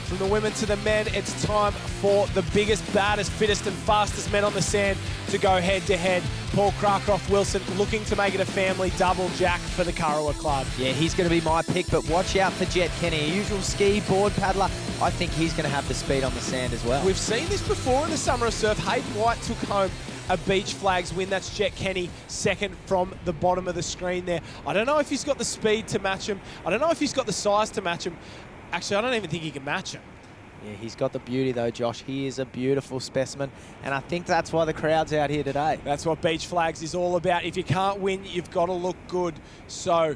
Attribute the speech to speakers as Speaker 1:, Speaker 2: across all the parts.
Speaker 1: From the women to the men, it's time for the biggest, baddest, fittest and fastest men on the sand to go head-to-head. Paul Cracroft-Wilson looking to make it a family double jack for the Kurrawa club.
Speaker 2: Yeah, he's going to be my pick, but watch out for Jet Kenny, a usual ski board paddler. I think he's going to have the speed on the sand as well.
Speaker 1: We've seen this before in the Summer of Surf. Hayden White took home a beach flags win. That's Jet Kenny, second from the bottom of the screen there. I don't know if he's got the speed to match him. I don't know if he's got the size to match him. Actually, I don't even think he can match him.
Speaker 2: Yeah, he's got the beauty though, Josh. He is a beautiful specimen, and I think that's why the crowd's out here today.
Speaker 1: That's what beach flags is all about. If you can't win, you've got to look good. So,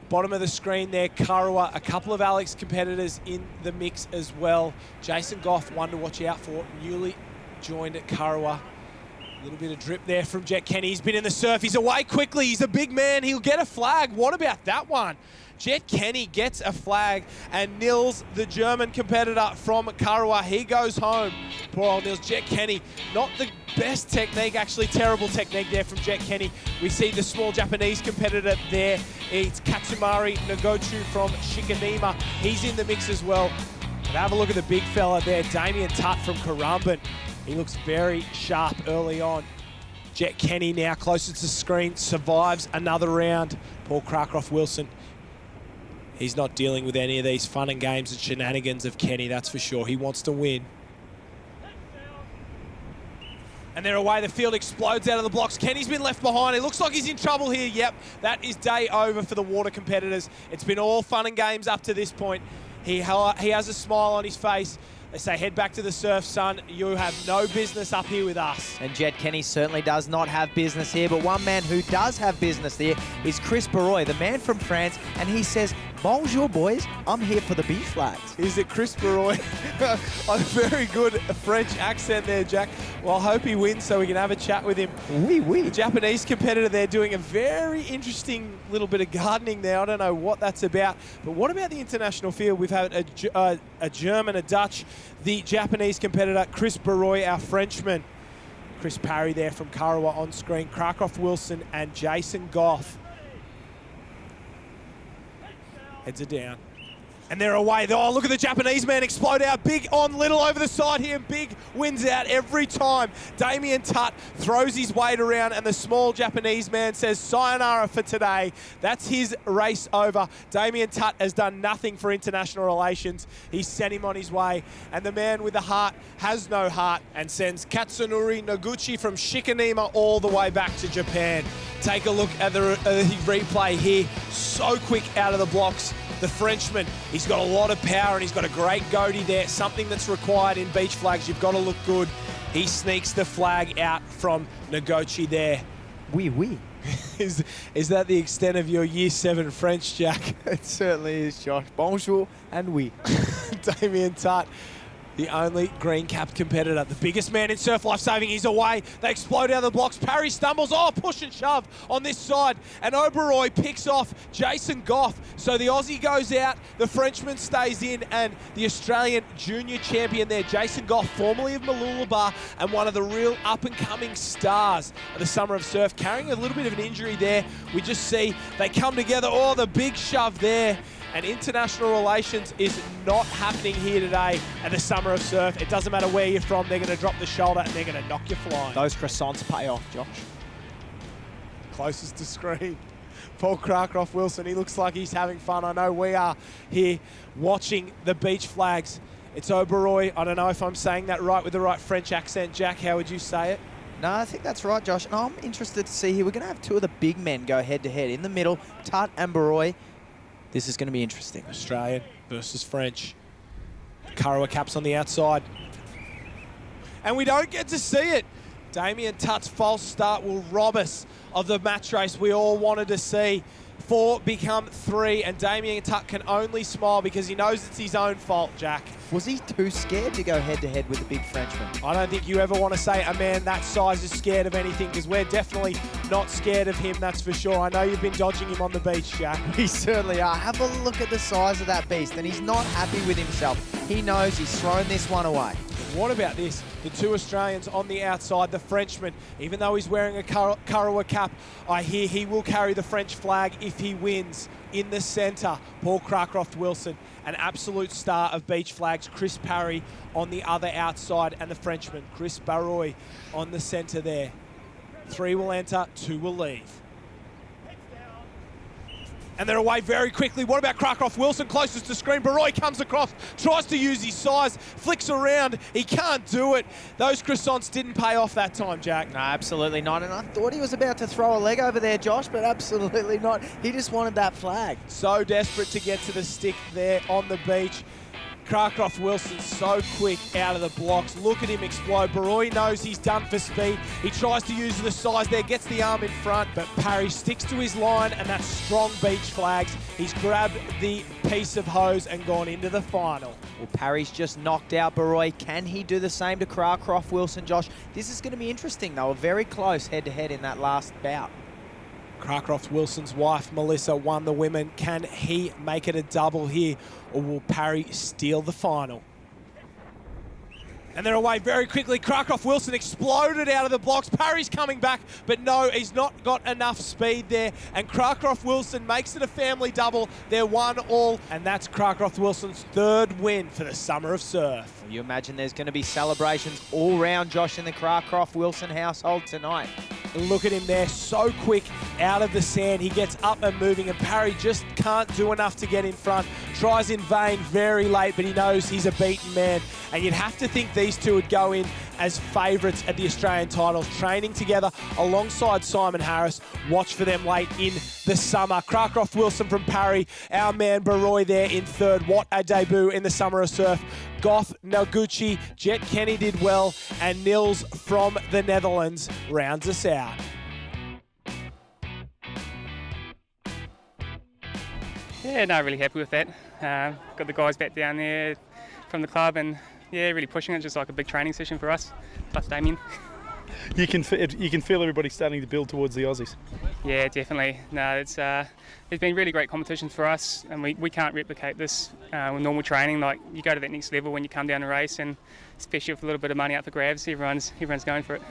Speaker 1: bottom of the screen there, Kurrawa, a couple of Alex competitors in the mix as well. Jason Goff, one to watch out for, newly joined at Kurrawa. A little bit of drip there from Jet Kenny. He's been in the surf. He's away quickly. He's a big man. He'll get a flag. What about that one? Jet Kenny gets a flag, and Nils, the German competitor from Kurrawa, he goes home. Poor old Nils. Jet Kenny, not the best technique, actually terrible technique there from Jet Kenny. We see the small Japanese competitor there. It's Katsumari Nogochu from Shikanima. He's in the mix as well. But have a look at the big fella there, Damien Tutt from Currumbin. He looks very sharp early on. Jet Kenny now closest to screen, survives another round. Paul Cracroft-Wilson, he's not dealing with any of these fun and games and shenanigans of Kenny, that's for sure. He wants to win. And they're away. The field explodes out of the blocks. Kenny's been left behind. It looks like he's in trouble here. Yep, that is day over for the water competitors. It's been all fun and games up to this point. He has a smile on his face. They say, head back to the surf, son. You have no business up here with us.
Speaker 2: And Jet Kenny certainly does not have business here, but one man who does have business there is Chris Baroy, the man from France, and he says, bonjour, boys. I'm here for the beach flags.
Speaker 1: Is it Chris Baroy? A very good French accent there, Jack. Well, I hope he wins so we can have a chat with him.
Speaker 2: Oui, oui.
Speaker 1: The Japanese competitor there doing a very interesting little bit of gardening there. I don't know what that's about. But what about the international field? We've had a German, a Dutch, the Japanese competitor, Chris Baroy, our Frenchman. Chris Parry there from Kurrawa on screen. Cracroft-Wilson and Jason Goff. Heads are down. And they're away. Oh, look at the Japanese man explode out. Big on little over the side here. Big wins out every time. Damien Tutt throws his weight around, and the small Japanese man says sayonara for today. That's his race over. Damien Tutt has done nothing for international relations. He's sent him on his way. And the man with the heart has no heart and sends Katsunori Noguchi from Shikanima all the way back to Japan. Take a look at the replay here. So quick out of the blocks. The Frenchman, he's got a lot of power and he's got a great goatee there, something that's required in beach flags. You've got to look good. He sneaks the flag out from Noguchi there.
Speaker 2: Oui, oui.
Speaker 1: Is that the extent of your Year 7 French, Jack?
Speaker 2: It certainly is, Josh. Bonjour and oui.
Speaker 1: Damien Tutt, the only green cap competitor, the biggest man in surf lifesaving. He's away. They explode out of the blocks. Parry stumbles. Oh, push and shove on this side. And Oberoi picks off Jason Goff. So the Aussie goes out, the Frenchman stays in, and the Australian junior champion there, Jason Goff, formerly of Mooloolaba and one of the real up-and-coming stars of the Summer of Surf, carrying a little bit of an injury there. We just see they come together. Oh, the big shove there. And international relations is not happening here today at the Summer of Surf. It doesn't matter where you're from, they're going to drop the shoulder and they're going to knock you flying.
Speaker 2: Those croissants pay off, Josh.
Speaker 1: Closest to screen, Paul Cracroft-Wilson. He looks like he's having fun. I know we are here watching the beach flags. It's Oberoi. I don't know if I'm saying that right with the right French accent. Jack, how would you say it?
Speaker 2: No, I think that's right, Josh. And I'm interested to see here. We're going to have two of the big men go head-to-head. In the middle, Tutt and Baroy. This is going to be interesting.
Speaker 1: Australian versus French. Kurrawa caps on the outside. And we don't get to see it. Damien Tutt's false start will rob us of the match race we all wanted to see. 4 become 3, and Damien Tutt can only smile because he knows it's his own fault, Jack.
Speaker 2: Was he too scared to go head-to-head with the big Frenchman?
Speaker 1: I don't think you ever want to say a man that size is scared of anything, because we're definitely not scared of him, that's for sure. I know you've been dodging him on the beach, Jack.
Speaker 2: We certainly are. Have a look at the size of that beast, and he's not happy with himself. He knows he's thrown this one away.
Speaker 1: What about this? The 2 Australians on the outside, the Frenchman, even though he's wearing a Kurrawa cap, I hear he will carry the French flag if he wins in the centre, Paul Cracroft-Wilson, an absolute star of beach flags. Chris Parry on the other outside, and the Frenchman, Chris Baroy, on the centre there. 3 will enter, 2 will leave. And they're away very quickly. What about Cracroft-Wilson, closest to screen? Baroy comes across, tries to use his size, flicks around. He can't do it. Those croissants didn't pay off that time, Jack.
Speaker 2: No, absolutely not. And I thought he was about to throw a leg over there, Josh, but absolutely not. He just wanted that flag.
Speaker 1: So desperate to get to the stick there on the beach. Cracroft-Wilson so quick out of the blocks. Look at him explode. Baroy knows he's done for speed. He tries to use the size there, gets the arm in front, but Parry sticks to his line, and that's strong beach flags. He's grabbed the piece of hose and gone into the final.
Speaker 2: Well, Parry's just knocked out Baroy. Can he do the same to Cracroft-Wilson, Josh? This is going to be interesting, though. Very close head-to-head in that last bout.
Speaker 1: Cracroft-Wilson's wife, Melissa, won the women. Can he make it a double here, or will Parry steal the final? And they're away very quickly. Cracroft-Wilson exploded out of the blocks. Parry's coming back, but no, he's not got enough speed there. And Cracroft-Wilson makes it a family double. They're 1-1, and that's Cracroft-Wilson's 3rd win for the Summer of Surf.
Speaker 2: You imagine there's going to be celebrations all round, Josh, in the Cracroft-Wilson household tonight.
Speaker 1: Look at him there, so quick out of the sand. He gets up and moving, and Parry just can't do enough to get in front. Tries in vain very late, but he knows he's a beaten man. And you'd have to think these two would go in as favourites at the Australian titles, training together alongside Simon Harris. Watch for them late in the summer. Cracroft-Wilson from Parry, our man Baroy there in 3rd. What a debut in the Summer of Surf. Goth, Noguchi, Jet Kenny did well, and Nils from the Netherlands rounds us out.
Speaker 3: Yeah, no, really happy with that. Got the guys back down there from the club, and yeah, really pushing it, just like a big training session for us, plus Damien.
Speaker 4: You can feel everybody starting to build towards the Aussies.
Speaker 3: Yeah, definitely. No, it's been really great competition for us, and we can't replicate this with normal training. Like, you go to that next level when you come down a race, and especially with a little bit of money up for grabs, everyone's going for it.